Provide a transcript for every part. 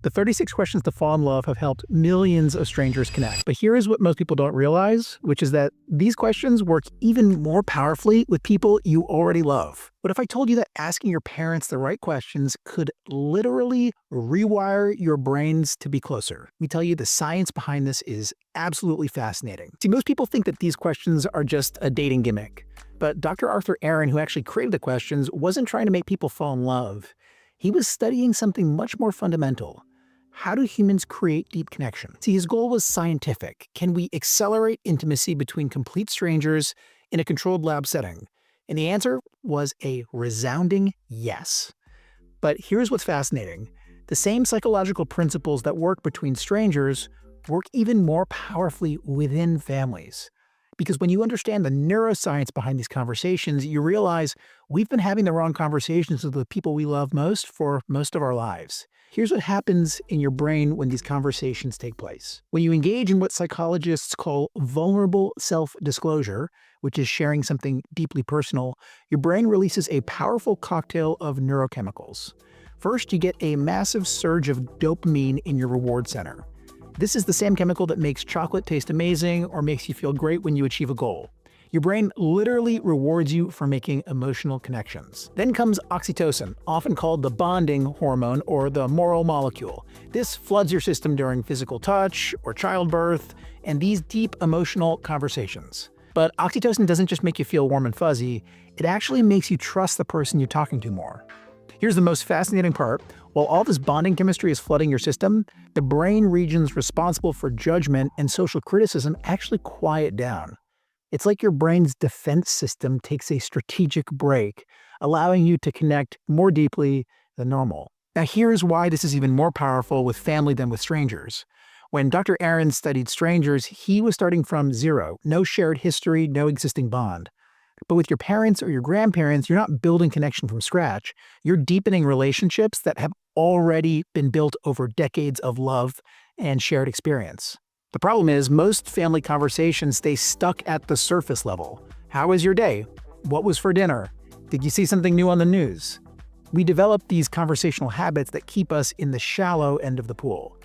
The 36 questions to fall in love have helped millions of strangers connect. But here is what most people don't realize, which is that these questions work even more powerfully with people you already love. What if I told you that asking your parents the right questions could literally rewire your brains to be closer? Let me tell you, the science behind this is absolutely fascinating. See, most people think that these questions are just a dating gimmick. But Dr. Aron, who actually created the questions, wasn't trying to make people fall in love. He was studying something much more fundamental. How do humans create deep connection? See, his goal was scientific. Can we accelerate intimacy between complete strangers in a controlled lab setting? And the answer was a resounding yes. But here's what's fascinating. The same psychological principles that work between strangers work even more powerfully within families. Because when you understand the neuroscience behind these conversations, you realize we've been having the wrong conversations with the people we love most for most of our lives. Here's what happens in your brain when these conversations take place. When you engage in what psychologists call vulnerable self-disclosure, which is sharing something deeply personal, your brain releases a powerful cocktail of neurochemicals. First, you get a massive surge of dopamine in your reward center. This is the same chemical that makes chocolate taste amazing or makes you feel great when you achieve a goal. Your brain literally rewards you for making emotional connections. Then comes oxytocin, often called the bonding hormone or the moral molecule. This floods your system during physical touch or childbirth and these deep emotional conversations. But oxytocin doesn't just make you feel warm and fuzzy, it actually makes you trust the person you're talking to more. Here's the most fascinating part. While all this bonding chemistry is flooding your system, the brain regions responsible for judgment and social criticism actually quiet down. It's like your brain's defense system takes a strategic break, allowing you to connect more deeply than normal. Now here's why this is even more powerful with family than with strangers. When Dr. Aron studied strangers, he was starting from zero, no shared history, no existing bond. But with your parents or your grandparents, you're not building connection from scratch. You're deepening relationships that have already been built over decades of love and shared experience. The problem is most family conversations stay stuck at the surface level. How was your day? What was for dinner? Did you see something new on the news? We develop these conversational habits that keep us in the shallow end of the pool.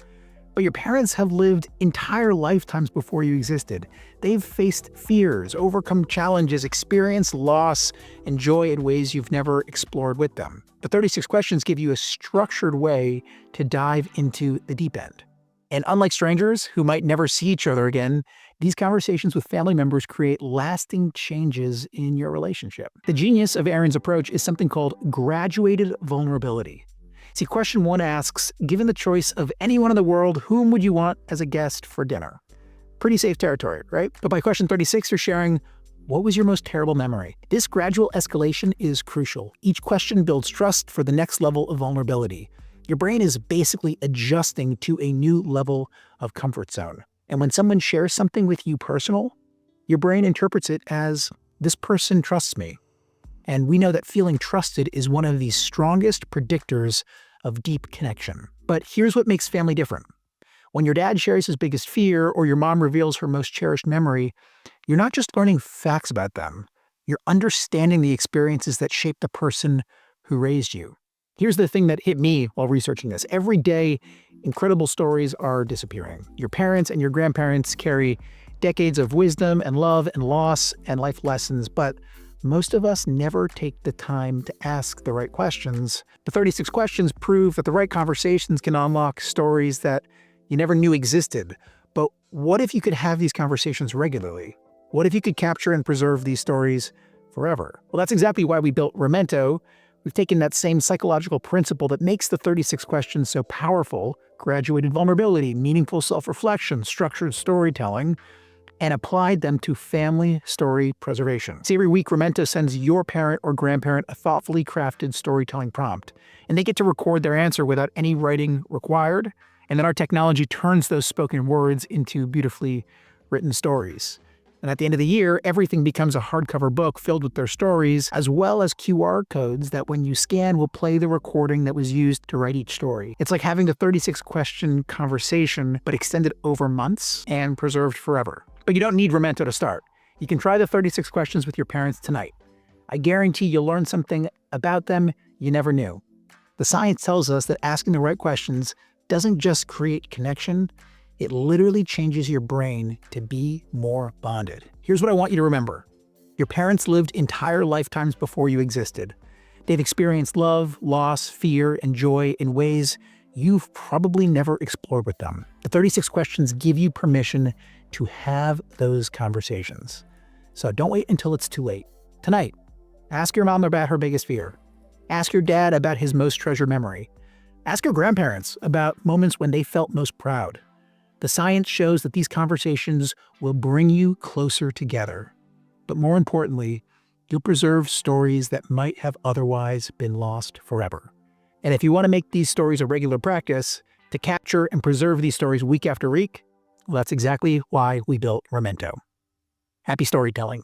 But your parents have lived entire lifetimes before you existed. They've faced fears, overcome challenges, experienced loss and joy in ways you've never explored with them. The 36 questions give you a structured way to dive into the deep end. And unlike strangers who might never see each other again, these conversations with family members create lasting changes in your relationship. The genius of Aron's approach is something called graduated vulnerability. See, question 1 asks, given the choice of anyone in the world, whom would you want as a guest for dinner? Pretty safe territory, right? But by question 36, you're sharing, what was your most terrible memory? This gradual escalation is crucial. Each question builds trust for the next level of vulnerability. Your brain is basically adjusting to a new level of comfort zone. And when someone shares something with you personal, your brain interprets it as, this person trusts me. And we know that feeling trusted is one of the strongest predictors of deep connection. But here's what makes family different. When your dad shares his biggest fear or your mom reveals her most cherished memory, you're not just learning facts about them. You're understanding the experiences that shape the person who raised you. Here's the thing that hit me while researching this. Every day, incredible stories are disappearing. Your parents and your grandparents carry decades of wisdom and love and loss and life lessons, but most of us never take the time to ask the right questions. The 36 questions prove that the right conversations can unlock stories that you never knew existed. But what if you could have these conversations regularly? What if you could capture and preserve these stories forever? Well, that's exactly why we built Remento. We've taken that same psychological principle that makes the 36 questions so powerful, graduated vulnerability, meaningful self-reflection, structured storytelling, and applied them to family story preservation. See, every week, Remento sends your parent or grandparent a thoughtfully crafted storytelling prompt, and they get to record their answer without any writing required, and then our technology turns those spoken words into beautifully written stories. And at the end of the year, everything becomes a hardcover book filled with their stories, as well as QR codes that when you scan will play the recording that was used to write each story. It's like having the 36-question conversation, but extended over months and preserved forever. But you don't need Remento to start. You can try the 36 questions with your parents tonight. I guarantee you'll learn something about them you never knew. The science tells us that asking the right questions doesn't just create connection, it literally changes your brain to be more bonded. Here's what I want you to remember. Your parents lived entire lifetimes before you existed. They've experienced love, loss, fear, and joy in ways you've probably never explored with them. The 36 questions give you permission to have those conversations. So don't wait until it's too late. Tonight, ask your mom about her biggest fear. Ask your dad about his most treasured memory. Ask your grandparents about moments when they felt most proud. The science shows that these conversations will bring you closer together. But more importantly, you'll preserve stories that might have otherwise been lost forever. And if you want to make these stories a regular practice, to capture and preserve these stories week after week, well, that's exactly why we built Remento. Happy storytelling.